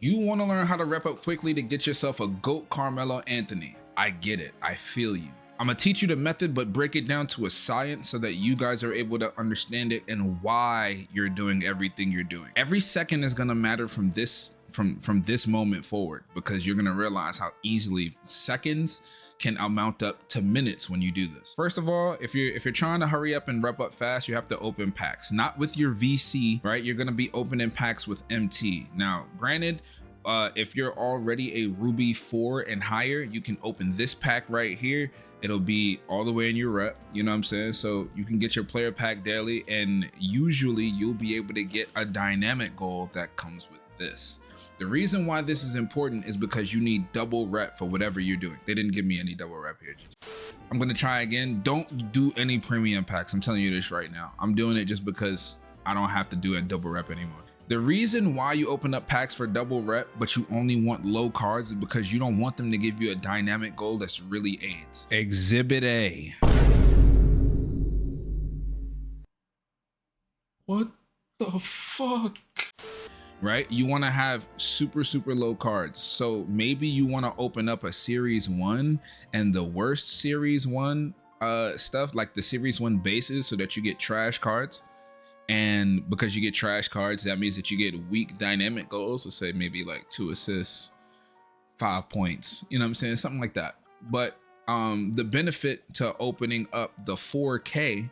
You want to learn how to rep up quickly to get yourself a GOAT Carmelo Anthony. I get it. I feel you. I'm gonna teach you the method, but break it down to a science so that you guys are able to understand it and why you're doing everything you're doing. Every second is gonna matter from this moment forward, because you're gonna realize how easily seconds can amount up to minutes when you do this. First of all, if you're trying to hurry up and rep up fast, you have to open packs, not with your VC, right? You're gonna be opening packs with MT. Now, granted, if you're already a Ruby 4 and higher, you can open this pack right here. It'll be all the way in your rep, you know what I'm saying? So you can get your player pack daily, and usually you'll be able to get a dynamic goal that comes with this. The reason why this is important is because you need double rep for whatever you're doing. They didn't give me any double rep here. I'm gonna try again. Don't do any premium packs. I'm telling you this right now. I'm doing it just because I don't have to do a double rep anymore. The reason why you open up packs for double rep, but you only want low cards, is because you don't want them to give you a dynamic goal that's really AIDS. Exhibit A. What the fuck? Right? You want to have super low cards. So maybe you want to open up a series 1 and the worst series 1 stuff, like the series 1 bases, so that you get trash cards. And because you get trash cards, that means that you get weak dynamic goals. Let's say maybe like 2 assists, 5 points, you know what I'm saying? Something like that. But the benefit to opening up the 4K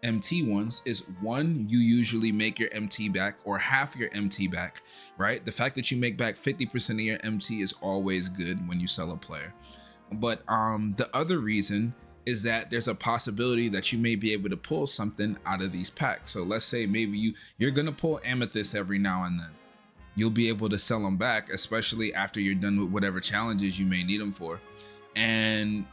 MT ones is, one, you usually make your MT back, or half your MT back, right? The fact that you make back 50% of your MT is always good when you sell a player. But the other reason is that there's a possibility that you may be able to pull something out of these packs. So let's say maybe you're gonna pull Amethyst every now and then. You'll be able to sell them back, especially after you're done with whatever challenges you may need them for. And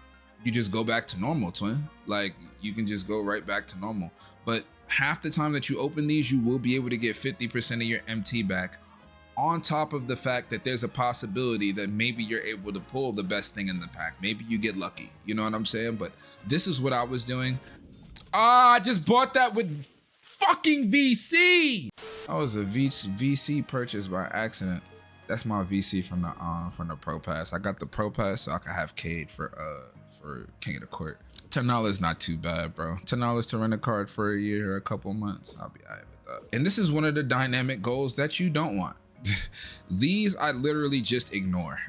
you just go back to normal, twin. Like, you can just go right back to normal. But half the time that you open these, you will be able to get 50% of your MT back, on top of the fact that there's a possibility that maybe you're able to pull the best thing in the pack. Maybe you get lucky, you know what I'm saying? But this is what I was doing. I just bought that with fucking VC. That was a VC purchase by accident. That's my VC from the Pro Pass. I got the Pro Pass so I could have Cade for King of the Court. $10 is not too bad, bro. $10 to rent a card for a year or a couple months. I'll be all right with that. And this is one of the dynamic goals that you don't want. These I literally just ignore.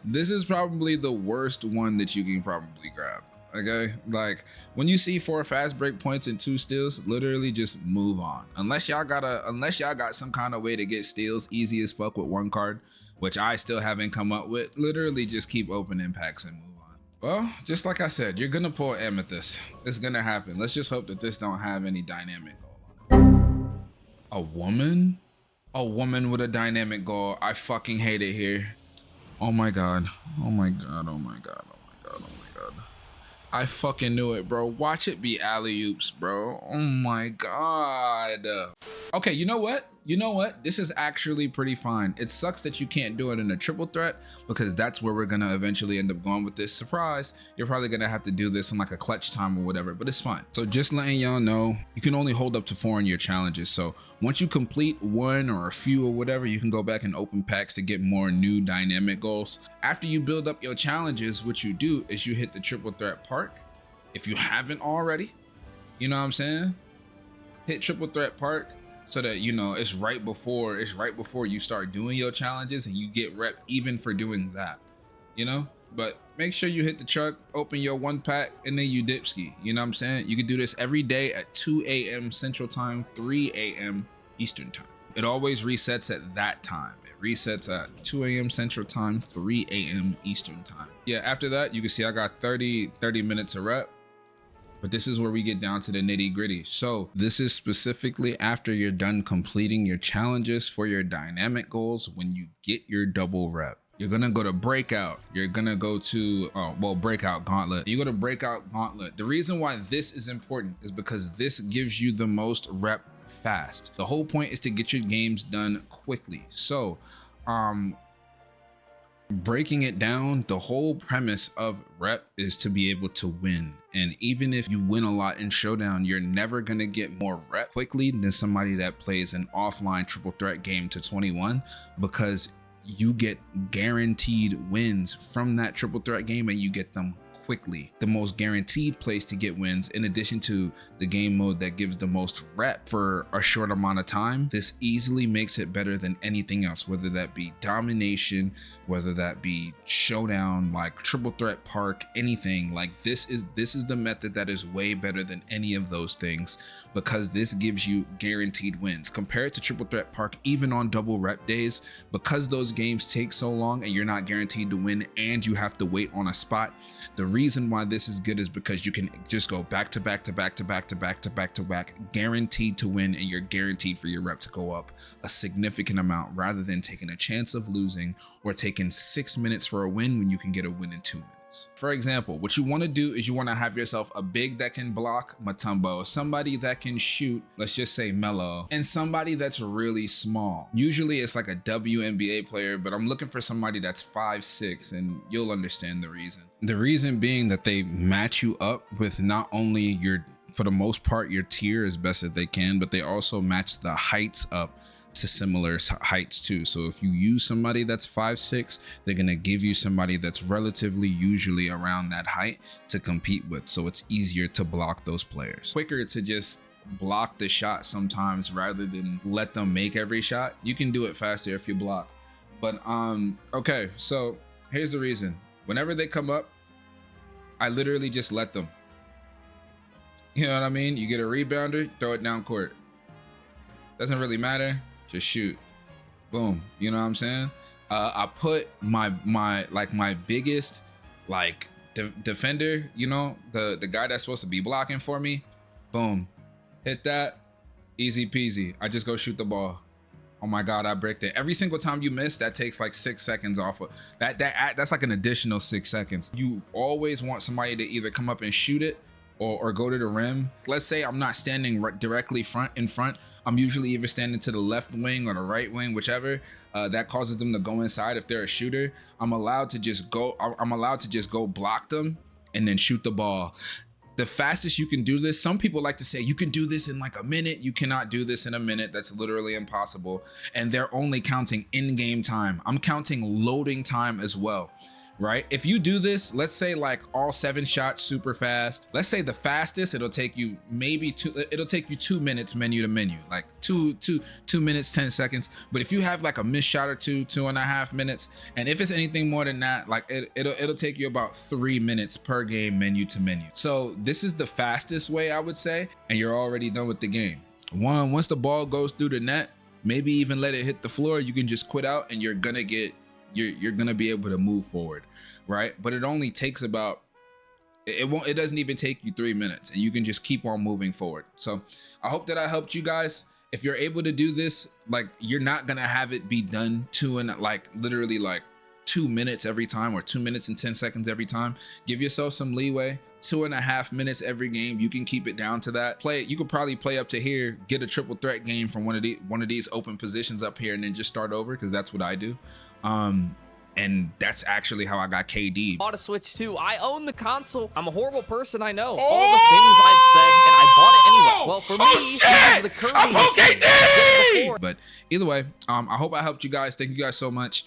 This is probably the worst one that you can probably grab. Okay, like when you see 4 fast break points and 2 steals, literally just move on. Unless y'all got some kind of way to get steals easy as fuck with 1 card, which I still haven't come up with. Literally just keep opening packs and move on. Well, just like I said, you're gonna pull Amethyst. It's gonna happen. Let's just hope that this don't have any dynamic goal on it. A woman? A woman with a dynamic goal. I fucking hate it here. Oh my god. Oh my god. Oh my god. Oh my god. Oh my god. I fucking knew it, bro. Watch it be alley-oops, bro. Oh my god. Okay, you know what? You know what? This is actually pretty fine. It sucks that you can't do it in a triple threat, because that's where we're gonna eventually end up going with this. Surprise, you're probably gonna have to do this in like a clutch time or whatever, but it's fine. So just letting y'all know, you can only hold up to 4 in your challenges. So once you complete 1 or a few or whatever, you can go back and open packs to get more new dynamic goals. After you build up your challenges, what you do is you hit the triple threat park. If you haven't already, you know what I'm saying? Hit triple threat park, so that, you know, it's right before you start doing your challenges, and you get rep even for doing that, you know? But make sure you hit the truck, open your 1 pack, and then you dip ski. You know what I'm saying? You can do this every day at 2 a.m. Central Time, 3 a.m. Eastern Time. It always resets at that time. It resets at 2 a.m. Central Time, 3 a.m. Eastern Time. Yeah, after that, you can see I got 30 minutes of rep. But this is where we get down to the nitty gritty. So this is specifically after you're done completing your challenges for your dynamic goals. When you get your double rep, you're gonna go to breakout. You're gonna go to, breakout gauntlet. You go to breakout gauntlet. The reason why this is important is because this gives you the most rep fast. The whole point is to get your games done quickly. So, breaking it down, the whole premise of rep is to be able to win. And even if you win a lot in showdown, you're never gonna get more rep quickly than somebody that plays an offline triple threat game to 21, because you get guaranteed wins from that triple threat game, and you get them quickly. The most guaranteed place to get wins, in addition to the game mode that gives the most rep for a short amount of time, this easily makes it better than anything else, whether that be domination, whether that be showdown, like triple threat park, anything. Like this is the method that is way better than any of those things, because this gives you guaranteed wins compared to triple threat park. Even on double rep days, because those games take so long and you're not guaranteed to win and you have to wait on a spot, the reason why this is good is because you can just go back to back to back to back to back to back to back, guaranteed to win, and you're guaranteed for your rep to go up a significant amount, rather than taking a chance of losing or taking 6 minutes for a win when you can get a win in 2 minutes. For example, what you want to do is you want to have yourself a big that can block Mutombo, somebody that can shoot, let's just say Melo, and somebody that's really small. Usually it's like a WNBA player, but I'm looking for somebody that's 5'6", and you'll understand the reason. The reason being that they match you up with not only your, for the most part, your tier as best as they can, but they also match the heights up to similar heights too. So if you use somebody that's 5'6", they're gonna give you somebody that's relatively usually around that height to compete with, so it's easier to block those players. Quicker to just block the shot sometimes rather than let them make every shot. You can do it faster if you block. But okay, so here's the reason. Whenever they come up, I literally just let them. You know what I mean? You get a rebounder, throw it down court. Doesn't really matter, just shoot. Boom. You know what I'm saying? I put my biggest defender, you know, the guy that's supposed to be blocking for me. Boom. Hit that. Easy peasy. I just go shoot the ball. Oh my God, I bricked it. Every single time you miss, that takes like 6 seconds off of that. That's like an additional 6 seconds. You always want somebody to either come up and shoot it or go to the rim. Let's say I'm not standing directly in front. I'm usually either standing to the left wing or the right wing, whichever. That causes them to go inside. If they're a shooter, I'm allowed to just go block them and then shoot the ball. The fastest you can do this, some people like to say you can do this in like a minute. You cannot do this in a minute. That's literally impossible. And they're only counting in-game time. I'm counting loading time as well, right? If you do this, let's say like all 7 shots super fast. Let's say the fastest, it'll take you maybe 2 minutes menu to menu, like 2 minutes, 10 seconds. But if you have like a missed shot or 2.5 minutes, and if it's anything more than that, like it'll take you about 3 minutes per game menu to menu. So this is the fastest way, I would say, and you're already done with the game. Once the ball goes through the net, maybe even let it hit the floor, you can just quit out and you're gonna be able to move forward, right? But it only takes about, it doesn't even take you 3 minutes, and you can just keep on moving forward. So I hope that I helped you guys. If you're able to do this, like, you're not gonna have it be done literally 2 minutes every time, or 2 minutes and 10 seconds every time. Give yourself some leeway. 2.5 minutes every game. You can keep it down to that. You could probably play up to here, get a triple threat game from one of these open positions up here, and then just start over, because that's what I do. And that's actually how I got KD. Bought a Switch too. I own the console. I'm a horrible person, I know. All the things I've said, and I bought it anyway. Well, for me, this is the current. But either way, I hope I helped you guys. Thank you guys so much.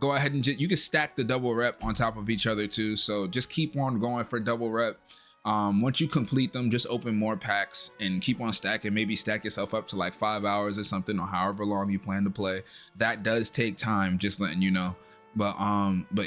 Go ahead and you can stack the double rep on top of each other too. So just keep on going for double rep. Once you complete them, just open more packs and keep on stacking. Maybe stack yourself up to like 5 hours or something, or however long you plan to play. That does take time, just letting you know. But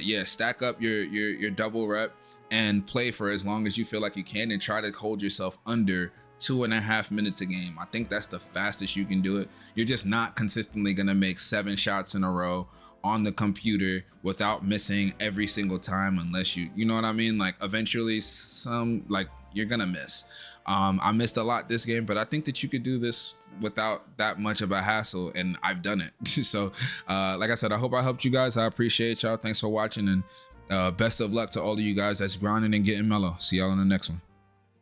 yeah, stack up your double rep and play for as long as you feel like you can, and try to hold yourself under 2.5 minutes a game. I think that's the fastest you can do it. You're just not consistently gonna make 7 shots in a row on the computer without missing every single time, unless you know what I mean? Like, eventually you're gonna miss. I missed a lot this game, but I think that you could do this without that much of a hassle, and I've done it. So like I said, I hope I helped you guys. I appreciate y'all. Thanks for watching, and best of luck to all of you guys that's grinding and getting mellow. See y'all in the next one.